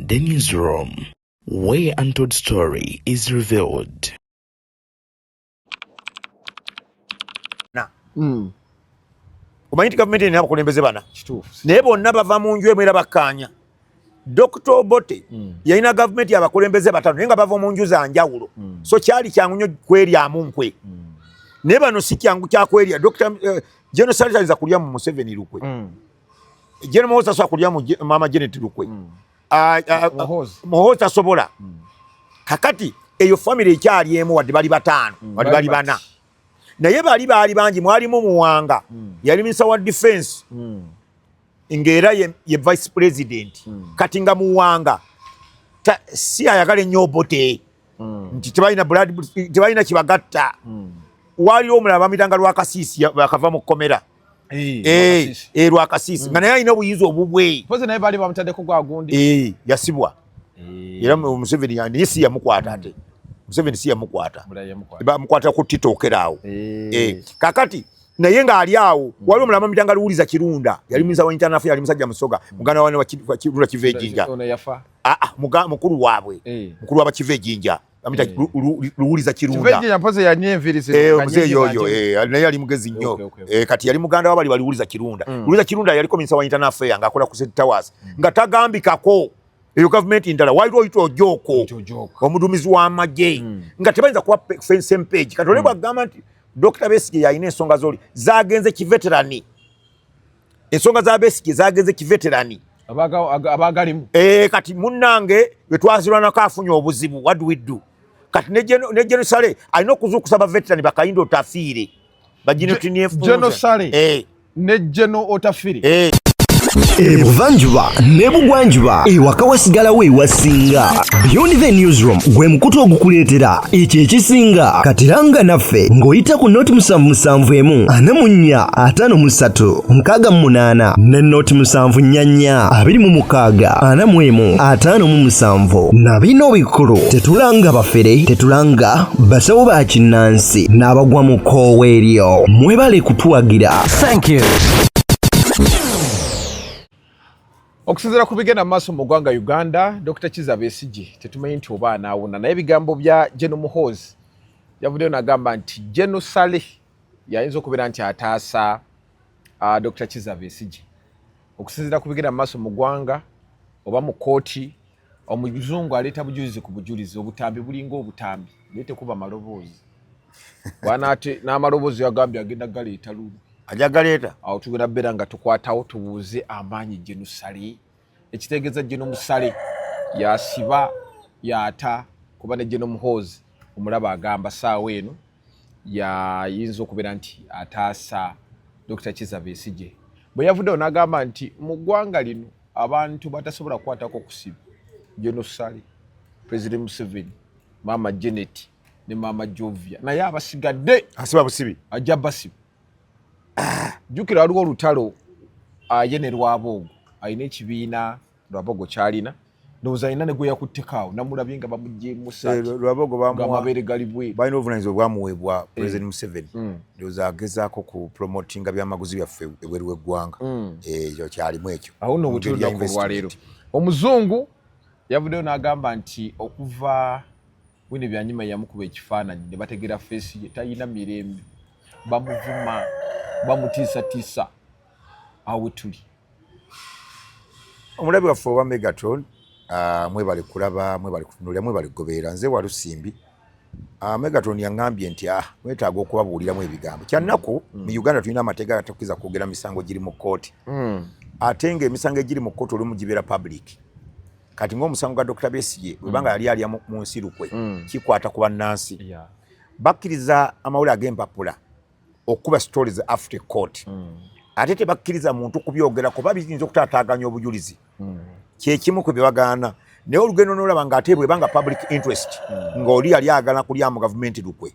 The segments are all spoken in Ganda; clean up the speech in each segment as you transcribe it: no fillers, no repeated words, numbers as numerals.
The newsroom, where untold story is revealed. Kumanyi government ina abakulembeze bana naye bonna bava mu nju emu era bakkaanya. Dr. Obote yalina government yabakulembeze batano naye nga bava mu nju za njawulo, so kyali kyangu nnyo kweryamu nkwe. Naye bano si kyangu kyakwerya. General Sali aza kulya mu Museveni lukwe, General Muhoozi asobola kulya mu Mama Janet lukwe, Muhoozi tasobola. Kakati eyo family ekyali emu wadde bali batano wadde bali bana, naye baali bangi. Mwalimu Muwanga yali Minister wa Defense ng'era ye Vice President. Kati nga Muwanga si ayagala nnyo Obote nti tebalina kibagatta. Waliwo omulala bamitanga Lwakasiisi bakava mu kkomera Lwakasiisi nga naye alina obuyinza obubwe. Poze naye baali bamutaddeko gwa gundi yasibwa era Museveni naye si yamukwata ate. Museveni si yamukwata, bamukwata ku titookerawo. Kakati naye ng'ali awo waliwo omulala bamitanga Luwuliza Kirunda yali Minister wa Internal Affairs, yali musajja Musoga muganda wa Kirunda Kiva Ejjinja. Mukulu waabwe mukulu w'abakiva Ejjinja bamita Luwuliza Kirunda. Omuzeeyi oyo naye yali mugezi nnyo. Kati yali muganda wa bali Luwuliza Kirunda. Luwuliza Kirunda yaliko Minister wa Internal Affairs ng'akola ku State Towers nga tagambikako eyo government ndala. Waliwo oyitwa Ojoko omuduumizi w'amagye nga tebayinza kuba same page. Kati olebwa agamba nti Dr. Besigye yalina ensonga z'oli zagenze kiveterani. Ensonga za Besigye zagenze kiveterani abagalimu. Kati munnange bwe twazirwanako afunye obuzibu, what do we do? Kati ne General Sale alina okuzuukusa baveterani bakayindo Otafiire Bayingidde General Sale ne General Otafiire Ebuvanjuba ne bugwanjuba ewaka wasigalawo ewasinga. Beyond the newsroom gwe mukutu ogukuleetera ekyo ekisinga. Katiranga naffe ng'oyita ku noti 771 44 53 ne noti 744 26 41 na bino bikulu. Tetulanga bafere, tetulanga basawo ba kinnansi n'abagwa mu koowa eryo. Mwebale kutuwagira. Thank you. Okusinziira ku bigenda mu maaso mu ggwanga Uganda, Dr. Kizza Besigye tetumanyi nti oba anaawona, naye ebigambo bya General Muhoozi yavuddeyo n'agamba nti General Sale yayinza okubeera nti ataasa Dr. Kizza Besigye. Okusinziira ku bigenda mu maaso mu ggwanga oba mu kkooti, omuzungu aleeta bujulizi ku bujulizi, obutambi bulinga obutambi naye tekuba maloboozi. Bw'anaate n'amaloboozi yagambye agenda galeeta lulu ajagaleeta. Awo tugenda beera nga tukwatawo tubuuze amaanyi General Sale. Ekitegeeza General Sale yasiba yaata kuba ne General Muhoozi omulaba agamba saawa eno yayinza okubeera nti ataasa Dr. Kizza Besigye. Bwe yavuddeyo n'agamba nti mu ggwanga lino abantu batasobola kukwatako kusiba General Sale, President Museveni, Mama Janet ne Mama Jovia, naye abasigadde asiba busibi ajja basiba. Jukira waliwo olutalo ye ne Lwabogo alina ekibiina Lwabogo kyalina ndowooza alina ne gwe yakutteko namulabye nga bamuggyeemu saati Lwabogo amabeere gali bwe balina obuvunaanyizibwa bwamuweebwa President Museveni ndowooza agezaako ku promotinga byamaguzi byaffe ebweru w'eggwanga. Ekyo kyalimu ekyo. Awo nno bwetuluddako olwaleero omuzungu yavuddeyo n'agamba nti okuva Winnie Byanyima yamukuba ekifaananyi ne bategera feesi ye talina mirembe, bamuvuma bamutiisatiisa. Awo tuli omulabi waffe owa Megatron, mwebale kulaba, mwebale kutunuulira, mwebale kugoberera. Nze Walusimbi. Megatron yaŋŋambye nti mwetaaga okubabuuliramu ebigambo. Kyannaku mu Uganda tulina amateeka agatakkiza kwogera misango giri mu kkooti, ate ng'emisango egiri mu kkooti olumu gibeera public. Kati ng'omusango gwa Dr. Besigye webanga yali alya mu nsi lukwe kikwata ku bannansi, bakkiriza amawulire ag'empapula okuba stories after court. Ate tebakkiriza muntu kubyogera kuba biyinza okutaataaganya obujulizi. Kyekimu ku bye bagaana. Naye olugendo n'olaba ng'ate bwebanga public interest ng'oli yali agala kulyamu gavumenti lukwe,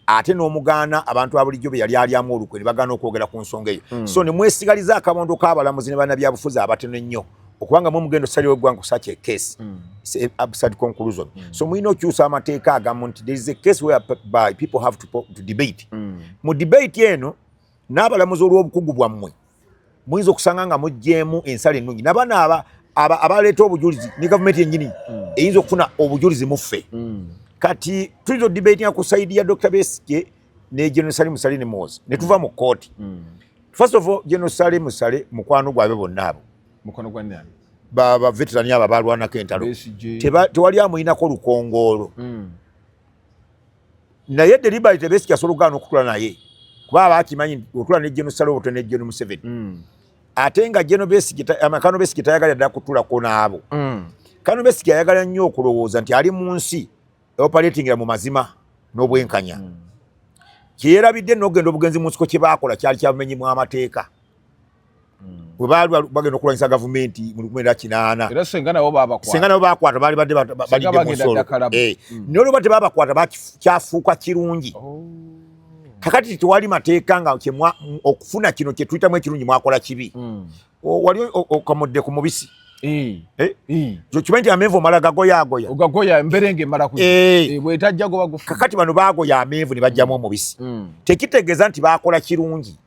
ate n'omugaana abantu abulijjo be yali alyamu olukwe ne bagaana okwogera ku nsonga eyo. So ne mwesigaliza akabondo k'abalamuzi ne bannabyabufuzi abatono ennyo okubanga mu mugendo sali w'eggwanga such a case. It's an absurd conclusion. So mwina okyusa amateeka agamu nti there is a case whereby people have to debate. Mu debate eno n'abalamuzi olw'obukugu bwammwe muyinza okusanga nga muggyemu ensala ennungi. Nabana abaleeta obujulizi ne gavumenti yennyini eyinza okufuna obujulizi muffe kati tuyinza odibatinga ku saidi ya Dr. Besigye ne General Salim Musale ne Mozi ne tuva mu kooti. First of all, General Salim Musale mukwano gwabe bonna abo mukwano gwa nani ba veterani aba balwanako entalo tewali amuyinako lukongoolo naye deliberate Besigye asobola okugaana okutula naye kuba abakimanyi otula ne General Salim Obote ne General Museveni ate nga General Besigye Kano Besigye tayagala ddala kutulako n'abo Kano Besigye ayagala nnyo okulowooza nti ali mu nsi operatingira mu mazima n'obwenkanya kyerabidde n'ogenda obugenzi mu nsiko kye baakola kyali kyabumenyi mu amateeka bwe baali bagenda okulwanyisa gavumenti mu 2008 era senga nabo baabakwata baali badde balidde mu nsolo naye olwo tebabakwata bakyafuuka kirungi kakati tewali mateeka nga okufuna kino kye tuyitamu ekirungi mwakola kibi wali okamudde ku mubisi kimanyi nti amenvu omala gagoya mberenge mala bwetajja goba gufuna kakati bano baagoya amenvu ne bajjamu omubisi tekitegeeza nti baakola kirungi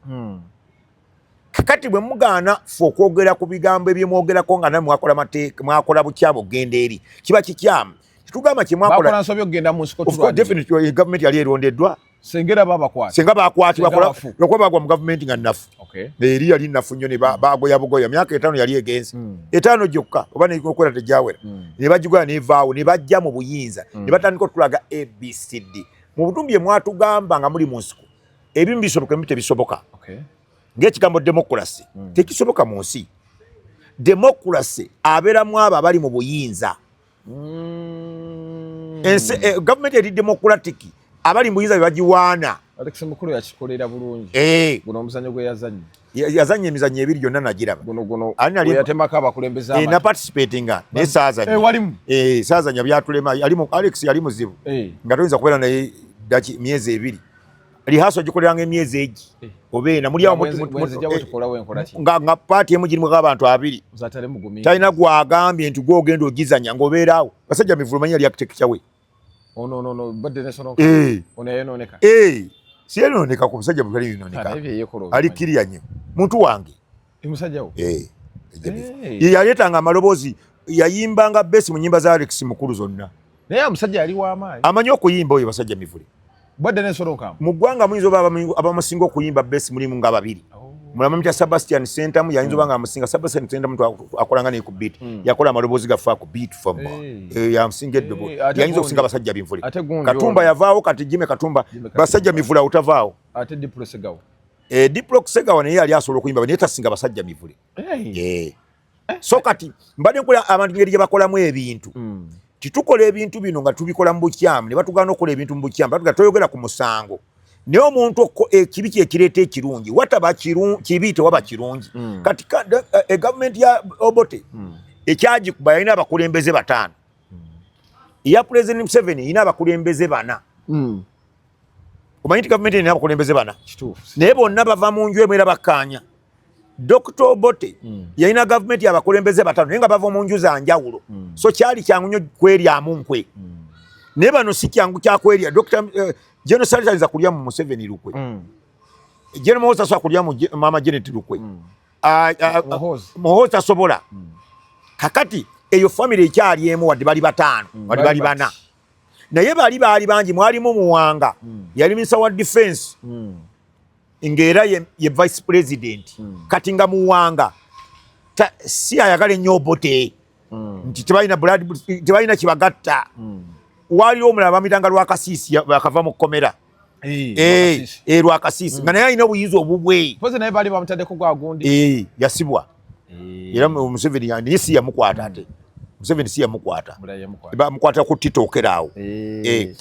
kakati bwe mugaana fe okwogera ku bigambo ebyemwogerako nga naye mwakola mateeka mwakola bukyamu okugenda eri kiba kikyamu kitugamba kye mwakola nsobyo okugenda mu nsiko definitely gavumenti yali erondeddwa senga baakwatibwa lwokuba bagwa mu gavumenti nga nnafu eri yali nnafu nnyo ne bagoya bugoya myaka 5 yali egenzi 5 gyokka oba neokwera tegyawera ne bagigoya nevaawo ne bajja mu buyinza ne batandika otulaga ABCD mu butumbi bye mwatugamba nga muli mu nsiko ebimu bisoboka ebimu tebisoboka ng'ekigambo democracy tekisoboka mu nsi democracy abeeramu abo abali mu buyinza gavumenti eri democratic abali mu buyinza bebagiwaana Alex Mukulu yakikolera bulungi guno omuzannyo gwe yazanye emizannyo ebiri gyonna nagiraba guno yatemako abakulembeze na participatinga naye saazanya saazanya byatulema Alex yali muzibu nga toyinza kubeera naye myezi ebiri lihaso gikoleranga emyezi egi obeena muli awo nga paati emu girimu abantu abiri talina gwagambye nti gwogenda ogizanya ng'obeeraawo basajja mivulumanya yali architecture we siyenoneka ku musajja bwe yinoneka ali kiriya nnyo muntu wange yaleetanga amaloboozi yayimbanga besi mu nnyimba za Alex Mukulu zonna naye omusajja yali w'amaanyi amanyi okuyimba oyo basajja mivule mu ggwanga muyinza oba abamusinga okuyimba besi mulimu nga babiri mulama mutya Sebastian Sentamu yayinza oba nga amusinga Sebastian Sentamu akolanga naye ku beat yakola amaloboozi gafa ku beat fom yamusinga eddobo yayinza okusinga abasajja bivule Katumba yavaawo kati Jimmy Katumba basajja mivule awutavaawo Diplo Kusegawa naye yali asobola okuyimba naye tasinga basajja mivule so kati mbadde nkola abantu ngeri gye bakolamu ebintu titukola ebintu bino nga tubikola mu bukyamu ne batugaana okukola ebintu mu bukyamu batuga toyogera ku musango naye omuntu ekibi kyekireeta ekirungi wataba kibi tewaba kirungi kati gavumenti ya Obote ekyagikuba yalina abakulembeze 5 eya President Museveni yina abakulembeze 4 omanyi nti gavumenti erina abakulembeze 4 naye bonna bava mu nju emu era bakkaanya Dr. Obote yalina gavumenti abakulembeze 5 naye nga bava mu nju za njawulo so kyali kyangu nnyo kweryamu nkwe naye bano si kyangu kyakwerya Dr. General Salim ayinza kulya mu Museveni lukwe General Muhoozi asobola kulya mu Mama Janet lukwe Muhoozi asobola kakati eyo family ekyali emu wadde bali 5 wadde bali 4 naye baali bangi mwalimu Muwanga yali Minister wa Defense ng'era ye Vice President kati nga Muwanga si ayagala nnyo Obote nti tebalina kibagatta waliwo omulala bamitanga Lwakasiisi bakava mu kkomera Lwakasiisi nga naye alina obuyinza obubwe yasibwa era Museveni naye si yamukwata ate Museveni si yamukwata bamukwata ku titookera awo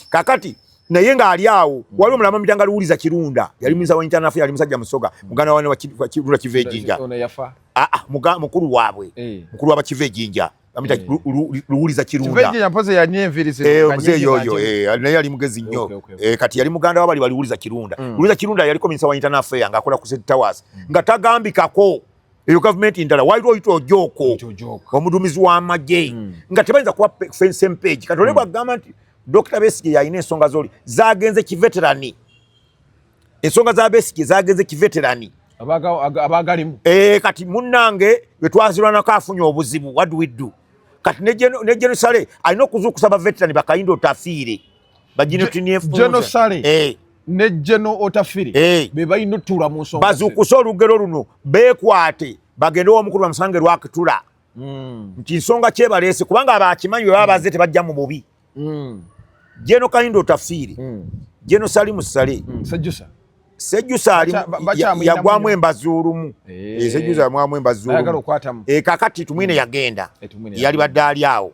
kakati naye ng'ali awo waliwo omulala bamitanga Luwuliza Kirunda yali minisa wa international yali musajja musoga muganda wane wa Kirunda Kivejinja mukulu waabwe mukulu waba Kivejinja amita Luwuliza Kirunda naye yali mugezi nnyo kati yali muganda wabali Luwuliza Kirunda Luwuliza Kirunda yaliko minisa wa international ng'akola ku St. Towers nga tagambikako eyo gavumenti ndala waliwo oyitwa Ojoko omuduumizi w'amagye nga tebayinza kuba same page kati olebwa agamba nti Dr. Besigye yalina ensonga zoli zagenze kiveterani ensonga za Besigye zagenze kiveterani abagalimu kati munnange bwe twazirwanako afunye obuzibu what do we do kati ne Genosale alina okuzuukusa baveterani bakayindo Otafiire Genosale ne Geno Otafiire be balina otuula mu nsonga bazuukuse olugero luno beekwate bagende w'omukulu bamusange Lwakitula nti nsonga kyebaleese kubanga abakimanyi bwe baba bazze tebajja mu bubi Geno Kayindo Otafiire Genosale Musale Sejjusa yagwamu embazuulumu Sejjusa yagwamu embazuulumu kakati tumwine yagenda yali badde ali awo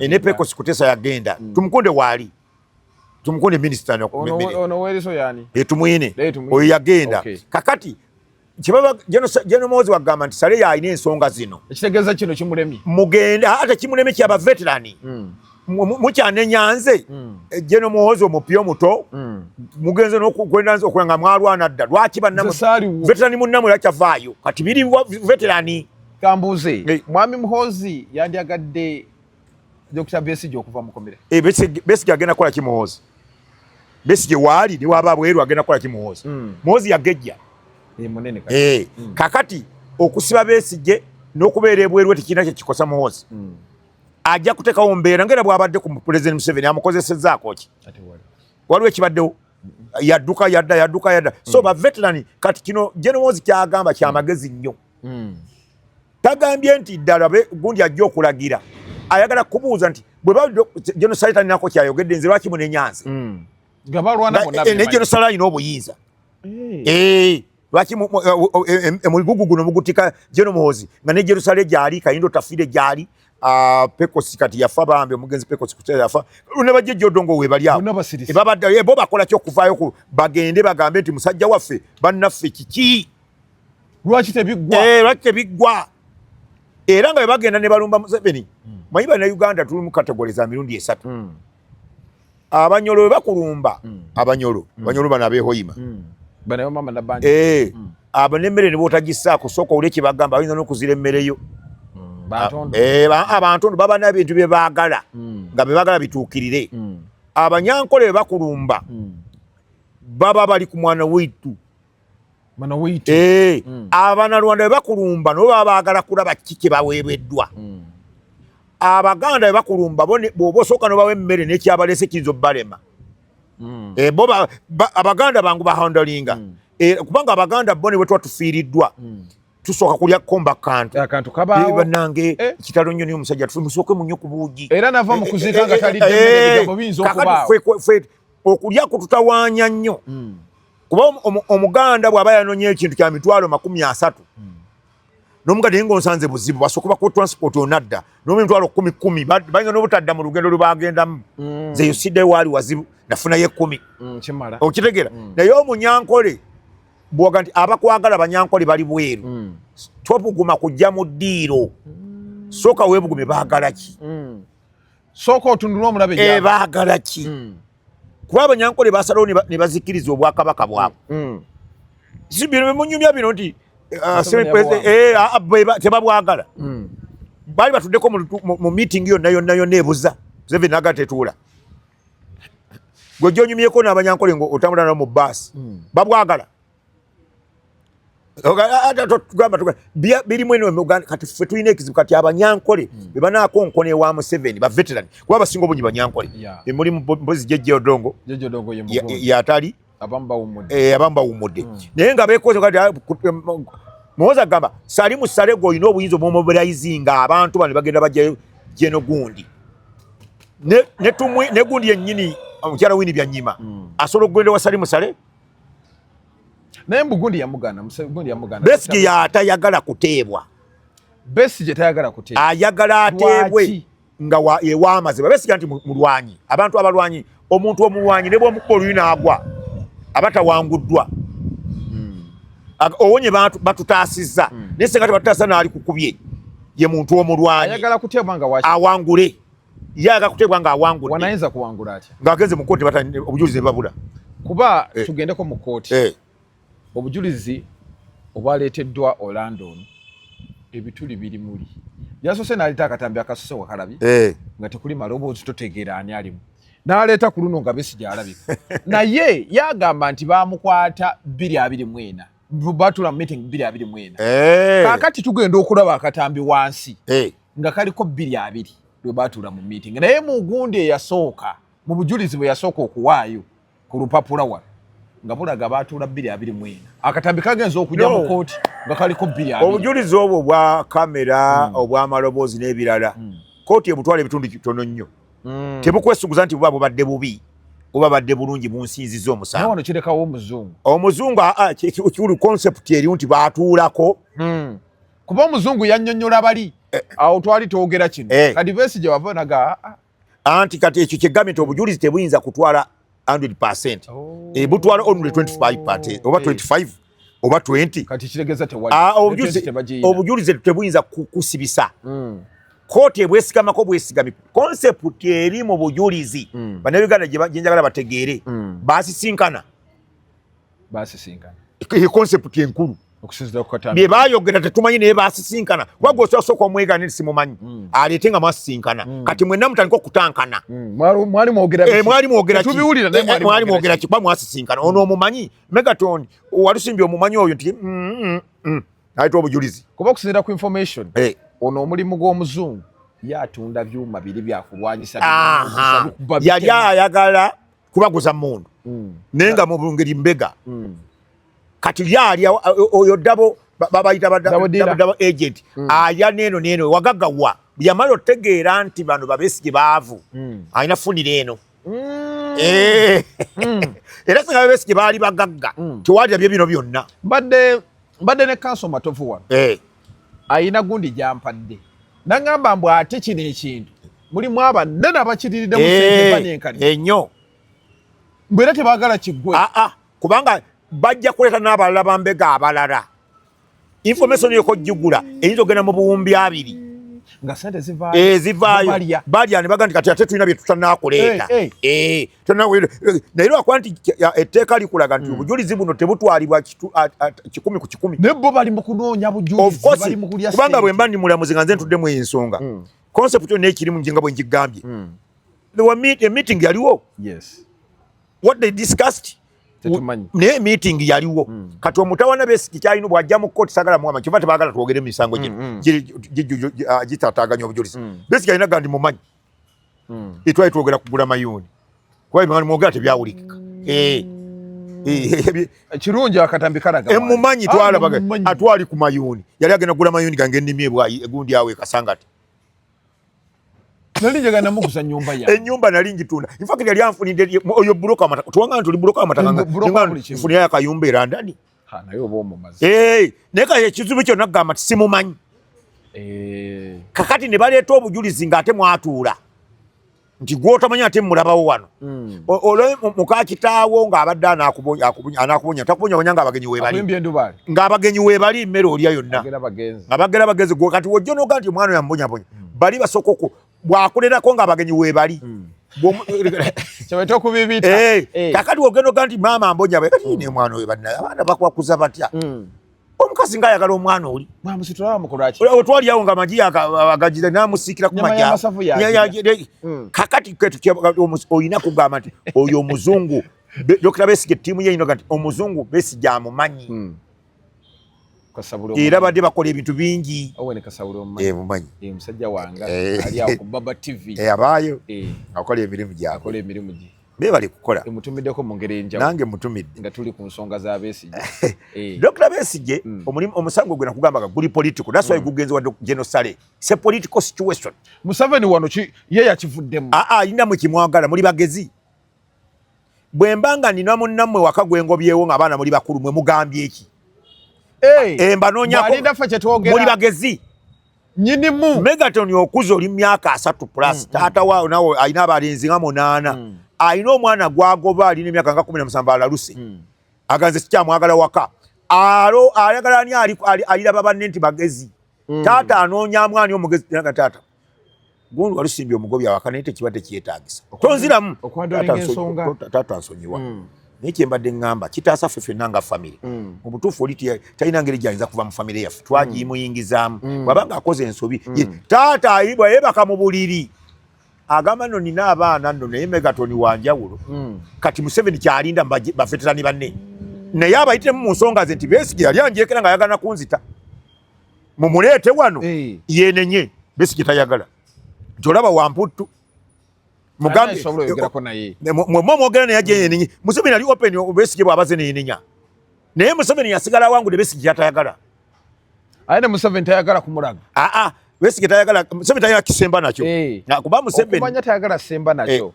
ne Pekosi Kutesa yagenda tumukunde waali tumukunde minisita ono weriso yani tumwine oyo yagenda kakati kibaba Geno Muhoozi wagamba nti Sale yalina ensonga zino ekitegeeza kino kimulemi mugenda ate kimulemi kyaba veterani mukyane nyanze Geno Muhoozi omupya omuto mugenze n'okwenda okulanga mwalwana dda lwaki veterani munnamwe yakyavaayo kati biri veterani kambuuze mwami Muhoozi yandyagadde Dr. Besigye okuva mukomera Besigye agenda kukola ki Muhoozi Besigye waali ne waba bweru agenda kukola ki Muhoozi Muhoozi yagejja kakati okusiba Besigye n'okubeera ebweru tekirina kyekikosa Muhoozi ajja kuteekawo mbeera ngera bw'abadde ku President Museveni amukozesezzaako ki waliwo ekibaddewo yadduka so baveterani kati kino Geno Muhoozi kyagamba kyamagezi nnyo tagambye nti ddala gundi ajja okulagira ayagala kubuuza nti bwe Genosale talinako kyayogedde nze lwaki munenyanze ne Genosale alina obuyinza lwaki muguggu guno mugutika Geno Muhoozi nga ne Genosale gyali Kayindo Otafiire gyali Pekosi kati yafa bambe omugenzi Pekosi Kutesa yafa ne bajjejja odongo we bali awo babadde bo bakola ki okuvaayo bagende bagambe nti musajja waffe bannaffe kiki lwaki tebiggwa era nga bagenda ne balumba Museveni manyi bali na Uganda tuli mu kategori za mirundi esatu abanyolo we bakulumba abanyolo bano abeehoyima abo n'emmere ne bootagisaako sooka oli ekibagamba bayinza n'okuzira emmereyo abantu baba n'ebintu bye baagala nga bye baagala bituukirire abanyankole be bakulumba baba bali ku mwana waitu abanalwanda be bakulumba nabo baba baagala kulaba kiki kye baweebeddwa abaganda be bakulumba bw'oba osooka n'obawa emmere n'ekyabaleese kiyinza obbalema bo abaganda bangu bahandalinga kubanga abaganda bo ne bwe tuba tufiiriddwa tusooka kulya komba kantu bannange kitalo nnyo niyo omusajja tumusooke mu nnyo ku buugi era nava mu kuzika nga taliddeebigambo biyinza okubaawo okulyako tutawaanya nnyo kuba omuganda bw'aba yanoonya ekintu kya mitwalo 30 n'omuganda naye ng'onsanze buzibu basooka bakuwa transport onadda n'omitwalo 10 bayinza n'obutadda mu lugendo lwe bagendamu nze yosiddeyo waali wazibu nafunayo 10 okitegeera naye omunyankole bwoga nti abakwagala banyankole bali bweru topuguma kujja mu ddiiro sooka weebugume baagala ki sooka otunula omulabe baagala ki kuba abanyankole basalawo ne bazikiriza obwakabaka bwabwe si bino bemunyumya bino nti tebabwagala baali batuddeko mu meeting yonna ebuza Museveni naga tetuula gwe gyonyumyeko n'abanyankole ng'otambula nabo mu baasi babwagala birimu eno kati ffe tulina ekizibu kati abanyankole be banaakonkona ewa Museveni baveterani kuba basinga obungi banyankole mulimu Besigye odongo yatali abamu bawummudde naye nga beekoze kati Muhoozi agamba Sali Musale gwe obuyinza obw'omobilizinga abantu bano bagenda bajjayo Geno gundi ne gundi yennyini omukyala Winnie Byanyima asobola okugenda wa Sali Musale naye mbugundi yamugana Besigye yatayagala kuteebwa ayagala ateebwe nga ewaamazima Besigye nti mulwanyi abantu abalwanyi omuntu omulwanyi ne bw'omukuba oluyi n'agwa abatawanguddwa owonye batutaasizza naye senga tebatutaasa n'ali kukubye ye muntu omulwanyi awangule ye ayagala kuteebwa nga awangudde ng'agenze mu kooti obujulizi ne babula kuba tugendeko mu kooti obujulizi obwaleeteddwa Orlando ono ebituli biri muli yasoose n'aleeta akatambi akasoose wakalabye nga tekuli maloboozi totegeera ani alimu n'aleeta ku luno nga Besigye alabika naye yagamba nti baamukwata 2024 batula meeting 224 kakati tugenda okulaba akatambi wansi nga kaliko 220 lwe batula mu meeting naye mu gundi eyasooka mu bujulizi bwe yasooka okuwaayo ku lupapula wano nga bulaga batula 224 akatambi kagenza okujja mu kooti nga kaliko 220 obujulizi obwo bwa kamera obw'amaloboozi n'ebirala kooti ebutwala ebitundu kitono nnyo tebukwesuguza nti buba bubadde bubi oba badde bulungi bunsinziza omusango wano kirekawo omuzungu kikulu concept eri nti baatuulako kuba omuzungu yannyonnyola bali awo twali twogera kino kati Besigye wavonaga anti kati ekyo kyegambye nti obujulizi tebuyinza kutwala 100% butwala only 25% oba 25 oba 20 kati kiregeza tewali obujulizi tebuyinza kusibisa kooti ebwesigamako bwesigami concept eri mu bujulizi bannayuganda gye njagala bategeere baasisinkana concept enkulu bye baayogera tetumanyi naye baasisinkana wagga osooka omwegana simumanyi aleete nga mwasisinkana kati mwenna mutandika okutankana mwali mwogera kikuba mwasisinkana ono omumanyi Megaton walusimbye omumanyi oyo nti ayita obujulizi kuba okusinziira ku information ono omulimu gw'omuzungu yatunda byuma biri byakulwanyisa yali ayagala kubaguza mundu naye nga mu ngeri mbega kati lyali oyo dabo babayita dabo agent aya neno wagagawa yamala otegeera nti bano Besigye baavu alina funira eno era singa Besigye baali bagagga tewalira bye bino byonna mbadde ne kanso matovu wano ayina gundi gyampadde nangamba mbu ate kino ekintu mulimu abanene abakiriridde mu sentepanenkani ennyo mbwera tebaagala kiggwe kubanga bajja kuleeta n'abalala bambega abalala information yokojjugula eyinza ogenda mu buwumbi 2 nga sente zivaayo balya ne baga nti kati ate tulina bye tutannaakuleeta naye lwakuba nti etteeka likulaga nti obujulizi buno tebutwalibwa 100 ku 100 ne bo bali mu kunoonya bujulizi bali mu kulya kubanga bwe mba ndi mulamuzi nga nze ntuddemu ensonga concept yo n'ekirimu njinga bwe njigambye a meeting yaliwo what they discussed naye meeting yaliwo kati omutawana Besigye kyalina bw'ajja mu kkooti sagala muwama kiva tebaagala twogere mu misango gitataganya obujulizi Besigye alina gandi mumanyi twali twogera kugula mayuuni kuba mwogera tebyawulikika kirungi akatambi kalaga mumanyi twalabaga atwali ku mayuuni yali agenda kugula mayuuni gange ennimi egundi awo ekasangati nali njagala namuguza nyumba ya ennyumba nali njitunda infact yali anfunidde oyo buloka amataka tuwanga tuli buloka amataka nfunira yakayumba era ndani naye oba omumazi naye kale ekizibu kyo nagamba simumanyi kakati ne baleeta obujulizi ng'ate mwatuula nti gw'otamanyi ate mulabawo wano olwo mukakitaawo ng'abadde anaakubonya takubonya ng'abagenyi weebali ng'abagenyi weebali mmere olya yonna abagera bagenzi kati wojja n'oga nti omwana yambonyabonya bali basooka bwakulerako ng'abagenyi weebali kakati wogenda oga nti maama ambonyabe kati ne omwana oyo bannaye abaana bakwakuza batya omukazi ng'ayagala omwana oli otwali awo nga magi agagiza n'amusiikira ku majja kakati olina kugamba nti oyo omuzungu Dr. Besigye ttiimu ye yinoga nti omuzungu Besigye amumanyi era badde bakola ebintu bingi mumanyi musajja wange ali awo ku Baba TV abaayo akola emirimu gyakole be bali kukola mutumiddeko mu ngeri enjawulo nange mutumidde nga tuli ku nsonga za Besigye Dr. Besigye omusango gwe nakugamba guli political that's why gugenze wa genocide it's a political situation Museveni wano ye yakivuddemu alina mu kimwagala muli bagezi bwe mbanga nina munnammwe waka gwengobyewo ng'abaana muli bakulu mwe mugambye eki mbanoonyako muli bagezi nyinimu Megaton okuza oli myaka 3 plus taata waawo nawo alina abalenzi nga 8 alina omwana gwagoba alina emyaka nga 17 alaluse aganze sikyamwagala waka ayagala ani aliraba banne nti bagezi taata anoonya mwana omugezi taata gundi walusimbye omugobya waka naye tekibadde kyetaagisa tonziramu taata nsonyiwa naye kyembadde ngamba kitaasa ffe ffenna nga famire mu butuufu oli talina ngeri gyayinza kuva mu famire yaffe twagimuyingizaamu bwabanga akoze ensobi taata ayibwa yebaka mu buliri agamba nno nina abaana nno naye Megaton wanjawulo kati Museveni kyalinda baveterani banne naye abayitemu mu nsonga ze nti Besigye yali anjeekera nga ayagala kunzita mumuleete wano yenenye Besigye tayagala nti olaba wamputtu mugambe mwogera naye aje yenenye Museveni ali open Besigye bw'abaze neyenenya naye Museveni yasigala wangudde Besigye yatayagala ayine Museveni tayagala kumulaga Besigye tayagala Museveni tayagala kisemba nakyo kuba Museveni okumanya tayagala semba nakyo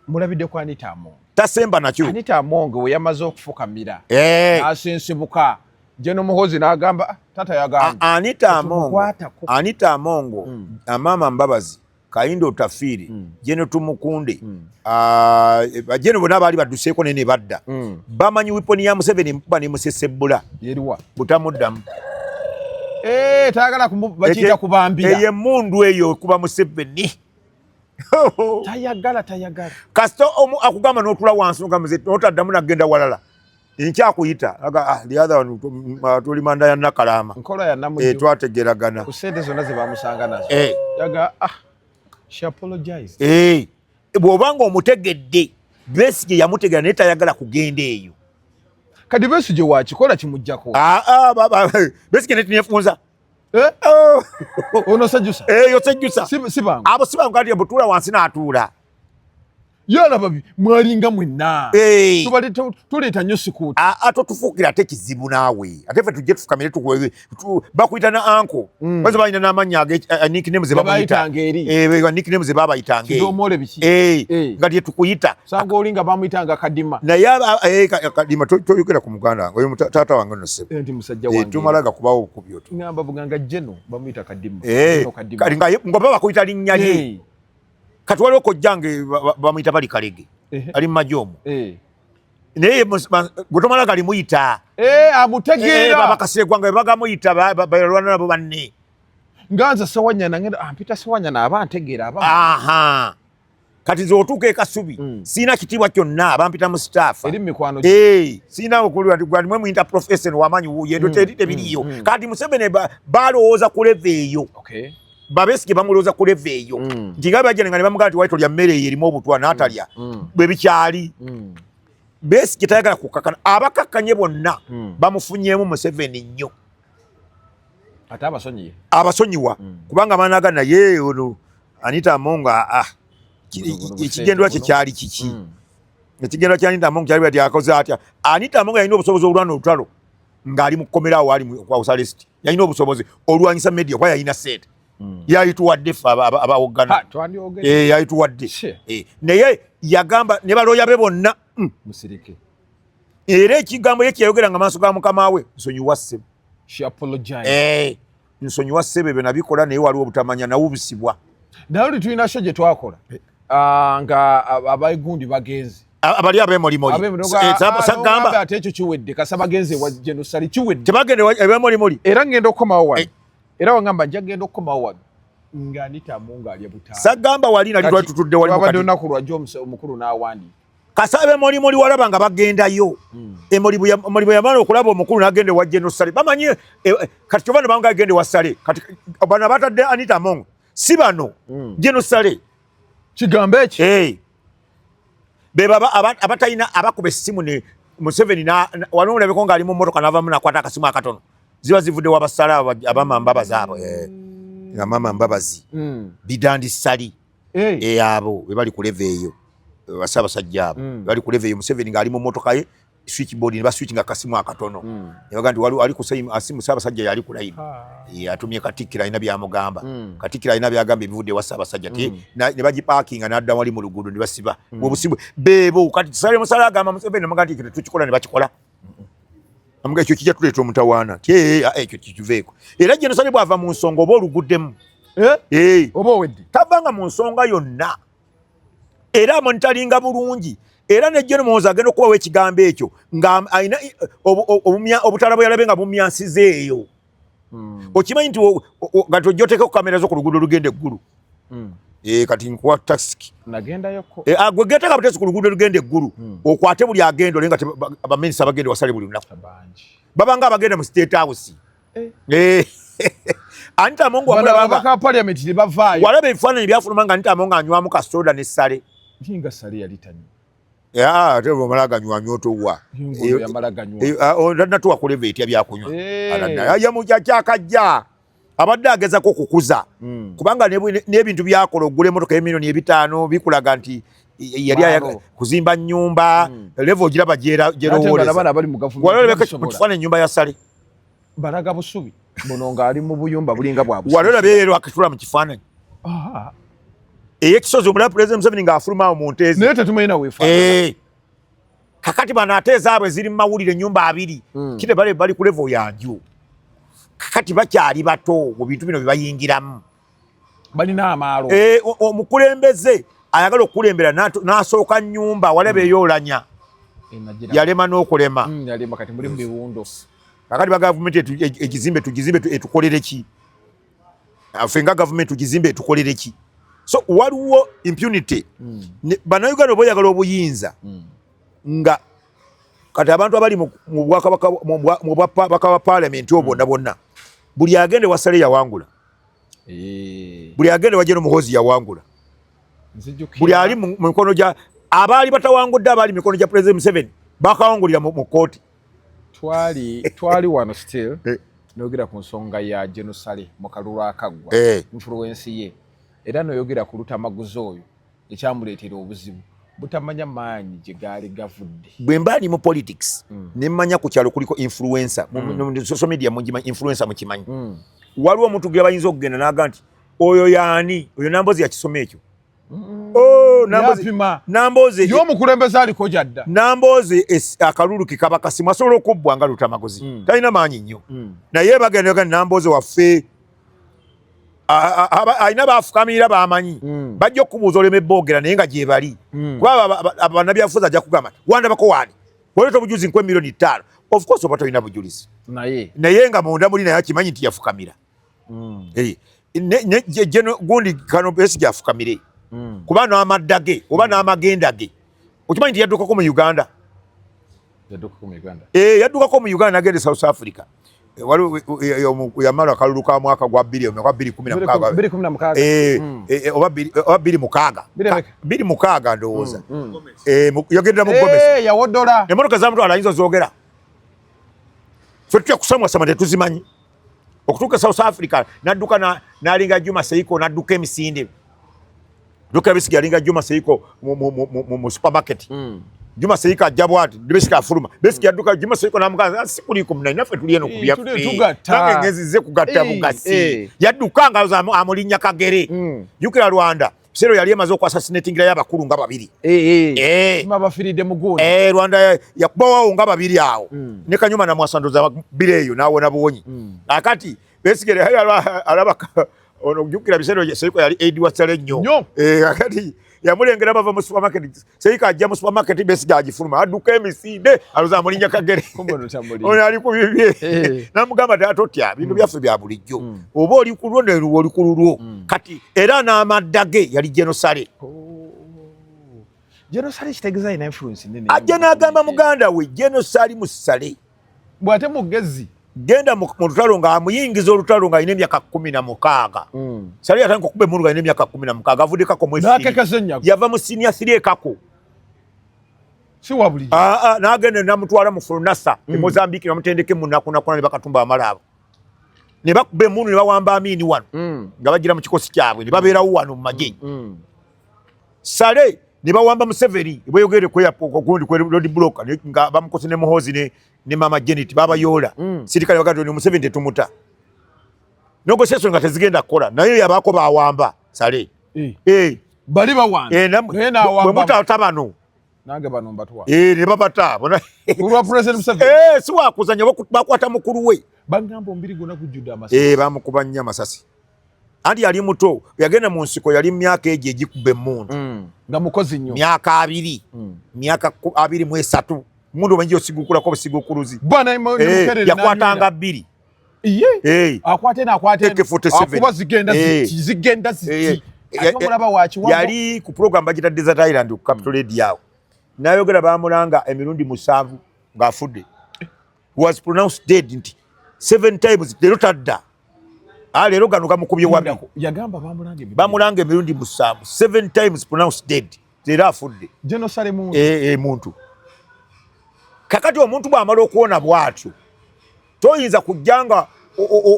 mulabidde ku Anita Among tasemba nakyo Anita Among we yamaze okufukamira asensibuka Jeno Muhozi n'agamba tata yagamba Anita Among amama Mbabazi Kayindo Otafiire Jeno Tumukunde bajeno bonna baali badduseeko nene badda bamanyi wiponi ya Museveni mpuba ne musesebula yeriwa butamuddamu tayagala bakiyita kubambira eye mundu eyo kuba Museveni tayagala kasito akugamba n'otula wansi n'otaddamu nagenda walala nkyakuyita the other one tuli manda ya Nakalama nkola ya namujju twategeragana ku sente zonna ze bamusanga nazo yaga she apologized bw'obanga omutegedde Besigye yamutegera naye tayagala kugenda eyo kadi Besigye wakikola kimujjako Besigye netinyefunza ono sajjusa yo sajjusa sibangu abo sibangu kati butula wansi n'atuula yala babi mwalinga mwenna tubali tuleta nyo sikuti atotufuukira ate kizibu naawe ate ffe tujje tufukamire bakuyita na anko baze balina n'amannya nickname ze babayitanga eri nickname ze babayitanga nga tye tukuyita sanga olinga bamuyitanga Kadima naye Kadima toyogera ku muganda oyo taata wange nno ssebo nti musajja wange tumalaga kubawo okubyo ngamba buganga Jeno bamuyita Kadima nga bakuyita linnya lye kati waliwo kojjange bamuyita bali Kalege ali mu Majoomu naye gwe tomala galimuyita amutegeera bakaseegwanga bagamuyita balwana nabo banne nganza Sewanyana ngenda ampita Sewanyana aba antegeera kati nze otuuka e Kasubi siina kitiibwa kyonna abampita mu staff eri mikwano siina okulimwe muyita profession wamanyi yendo tebiriyo kati Museveni balowooza ku leva eyo Besigye bamulowooza ku leva eyo nti nga bajja nga ne bamugamba nti wali tolya mmere eyo erimu obutwa n'atalya bwe bikyali Besigye tayagala kukakkana abakakkanye bonna bamufunyeemu Museveni nnyo ate abasonyiwa kubanga baanaga naye ono Anita Among ekigendwa kye kyali kiki ekigendwa kya Anita Among kyali bati akoze atya Anita Among yalina obusobozi olwana olutalo ng'ali mu kkomera awo ali mu House Arrest yalina obusobozi olwanyisa media kuba yalina sente yayituwadde ffe abawogana yayituwadde naye yagamba ne balooya be bonna musirike era ekigambo ye kyayogera nga maaso ga mukama we nsonyiwa ssebe nsonyiwa ssebe byo nabikola naye waliwo obutamanya nawubisibwa naye oli tulina sho gye twakola nga abayigundi bagenzi abali abemolimoli sagamba ate ekyo kiwedde kasa bagenzi wa Genosali kiwedde tebagende abemolimoli era ngenda okukomawo wano era wangamba nja genda okukomawo wano nga Anita Among alya butaala sagamba wali nali twatutudde wali wabadde olunaku lwajja omukulu n'awandiika kasabe molimoli walaba nga bagendayo emolibo yamala okulaba omukulu n'agenda ewa Genosali bamanyi kati kyovana banga agende wa Sale kati bano batadde Anita Among si bano Genosali kigambo eki beba abatalina abakuba essimu ne Museveni wano olabeko ng'ali mu mmotoka n'avamu n'akwata akasimu akatono ziba zivudde wabasala abama Mbabazi abo mama Mbabazi bidandi sali abo bali ku leva eyo basabasajja abo bali ku leva eyo Museveni ng'ali mu mmotoka ye switchboard ne baswitchinga akasimu akatono ne bagamba nti wali ku asimu Ssaabasajja yali ku line atumye Katikkiro alina byamugamba Katikkiro alina byagamba ebivudde ewa Ssaabasajja ne bagipakinga n'adda wali mu luguudo ne basiba obusibu beebo kati Sale Musala agamba Museveni namugamba nti tukikola ne bakikola amuga ekyo kijja tuleeta omutawaana ekyo kikiveeko era Genosali bw'ava mu nsonga oba oluguddemu oba owedde tabanga mu nsonga yonna era amonitalinga bulungi era ne Jeno Muhoozi agenda okubawo ekigambo ekyo nga alina obutala bwe yalabe nga bumyansize eyo okimanyi nti nga tojja oteekeko kamera zo ku luguudo olugenda eggulu kati nkuwa taxi nagendayoko gwe geteeka butesi ku luguudo olugenda eggulu okwate buli agenda olenga abaminisita bagenda Wasale buli lunaku babanga abagenda mu State House Anita Among walaba ebifaananyi byafuluma nga Anita Among anywamu kasoda ne Sale nga Sale yali tani ya tebo malaganywa nyoto wa ya malaganywa natu wakuleva etya byakunywa ya mujaja akajja abadde agezako kukuza kubanga n'ebintu byakola ogula emmotoka y'emiliyoni 5 bikulaga nti yali kuzimba nnyumba level ogiraba gyerowoleza mu kifaananyi ennyumba ya Sale balaga busubi buno ng'ali mu buyumba bulinga bwa busubi wali olaba leero akitula mu kifaananyi eyekisozi omulala Pulezidenti Museveni ng'afuluma mu nteezi naye tetumanyi na weefaanana kakati bano ate ezaabwe ziri mu mawulire ennyumba 2 kite bali ku level yanju kakati bakyali bato mu bintu bino bye bayingiramu balina amaalo omukulembeze ayagala okukulembera n'asooka nnyumba walaba eyoolanya yalema n'okulema yalema kati muri biwundo kakati ba gavumenti ekizimbe tugizimbe etukolere ki afe nga gavumenti tugizimbe etukolere ki so waliwo impunity bannayuganda oba oyagala obuyinza nga kati abantu abali mu bwakabaka wa paalamenti obwo bonna buli agende wasale yawangula buli agende wajeno muhozi yawangula buli ali mu mikono gya abaali batawangudde abaali mu mikono gya President Museveni bakawangulira mu kooti twali wano still noyogera ku nsonga ya Genocide mu kalulu akaggwa influence ye era noyogera ku lutamaguzi oyo ekyamuleetera obuzibu butamanya maanyi gye gaali gavudde bwe mbaali mu politics nemmanya ku kyalo kuliko influencer mu social media munjima influencer mukimanyi waliwo omuntu gwe bayinza okugenda n'aga nti oyo yaani oyo nambozi yakisoma ekyo nambozi y'omukulembeze aliko jadda nambozi akalulu kikaba kasimu asobola okubbwa nga lutamaguzi talina maanyi nnyo naye bagenda nambozi waffe alina baafukamirira bamanyi bajja okubuuza oleme boogera naye nga gye bali kuba bannabyabufuzi ajja kugamba wandabako waani oleeta obujulizi nkwe miliyoni 5 of course oba tolina bujulizi naye nga munda muli naye akimanyi nti yafukamira gundi kano Besigye afukamire kuba n'amadda ge oba n'amagenda ge okimanyi nti yaddukako mu Uganda yaddukako mu Uganda nagende South Africa yamala akalulu ka mwaka gwa 2016 oba 2016 ndowooza yagendera mu Gomez yawodola emmotoka zamutwala ayinza zoogera ffe tutya kusamwasama tetuzimanyi okutuuka South Africa nadduka n'alinga Juma Seiko nadduka emisinde dduka Besigye alinga Juma Seiko mu supermarket Juma Seiko ajja bwati Besigye afuluma Besigye adduka Juma Seiko n'amugaza sikuliiko munai naffe tuli eno ku byaffe nange ngezizze kugatta bugasi yadduka nga amulinnya kagere jukira Rwanda Sero yali emaze okwassassinatingira y'abakulu nga 2 bafiridde mu gundi Rwanda yakubawo nga 2 awo ne Kanyuma na mwasandoza bireeyo nawona buwonyi akati Besigye alabaka ono jukira bisero Seiko yali aid wa Sale nnyo akati yamulengera bava mu supermarket Seiko ajja mu supermarket Besigye agifuluma adduka emisinde aloza amulinnya kagere ono ali ku bibye namugamba tatotya bintu byaffe bya bulijjo oba oli ku lwo neruwo oli ku lulwo kati era n'amaddage yali Genocide Genocide kitegeeza ina influence nene ajja n'agamba muganda we Genocide mu Sale bwate mugezi genda mu lutalo nga amuyingiza olutalo nga alina emyaka 16 Sale yatandika okuba emmulu nga alina emyaka 16 avudde kako mu yava mu senior 3 ekako si wabuli n'agenda n'amutwala mu Furnasa e Mozambique n'amutendeke mu nnaku ne bakatumba amalaabo ne bakuba emmulu ne bawamba Amini wano nga bagira mu kikosi kyabwe ne babeerawo wano mu magye Sale ne bawamba Museveni bweyogere kundi kwe road block nga bamukose ne Muhoozi ne Mama Janet babayoola sirikale bagati ne Museveni tetumuta nogo seso nga tezigenda kukola naye yabako bawamba Sale bali bawanda bwe mutata bano nange bano mbatwa ne babata bona kulwa President Museveni si wakuzanya bakwata mukulu we bangambo mbiri gona kujjuda amasasi bamukuba nnyo amasasi andi yali muto yagenda mu nsiko yali myaka eje egikubbe emmundu nga mukozi nnyo myaka 2 myaka 23 mundu banji osigukula busigukuluzi bana yakwatanga 2 akwate akuba zigenda atomulaba wachi yali ku program bagita Desert Island ku Capital Radio nayogera bamulanga emirundi 7 ng'afudde was pronounced dead 7 times lero tadda lero gano gamukubye wabiko yagamba bamulanga emirundi 7 times pronounced dead leero afudde Genosale muntu muntu kakati omuntu bw'amala okuwona bw'atyo toyinza kujjanga